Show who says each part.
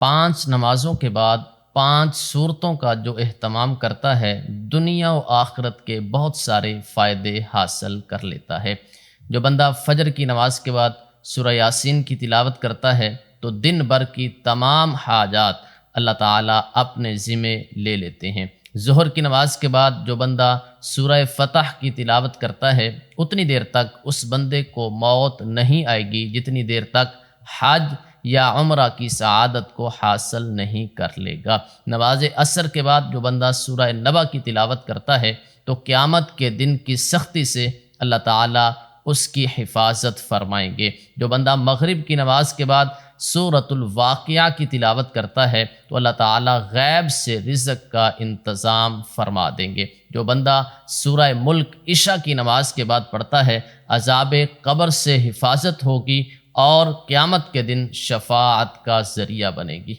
Speaker 1: 5 نمازوں کے بعد 5 صورتوں کا جو اہتمام کرتا ہے، دنیا و آخرت کے بہت سارے فائدے حاصل کر لیتا ہے۔ جو بندہ فجر کی نماز کے بعد سورہ یاسین کی تلاوت کرتا ہے تو دن بھر کی تمام حاجات اللہ تعالیٰ اپنے ذمے لے لیتے ہیں۔ ظہر کی نماز کے بعد جو بندہ سورہ فتح کی تلاوت کرتا ہے، اتنی دیر تک اس بندے کو موت نہیں آئے گی جتنی دیر تک حج یا عمرہ کی سعادت کو حاصل نہیں کر لے گا۔ نماز عصر کے بعد جو بندہ سورہ نبا کی تلاوت کرتا ہے تو قیامت کے دن کی سختی سے اللہ تعالیٰ اس کی حفاظت فرمائیں گے۔ جو بندہ مغرب کی نماز کے بعد سورۃ الواقعہ کی تلاوت کرتا ہے تو اللہ تعالیٰ غیب سے رزق کا انتظام فرما دیں گے۔ جو بندہ سورہ ملک عشاء کی نماز کے بعد پڑھتا ہے، عذاب قبر سے حفاظت ہوگی اور قیامت کے دن شفاعت کا ذریعہ بنے گی۔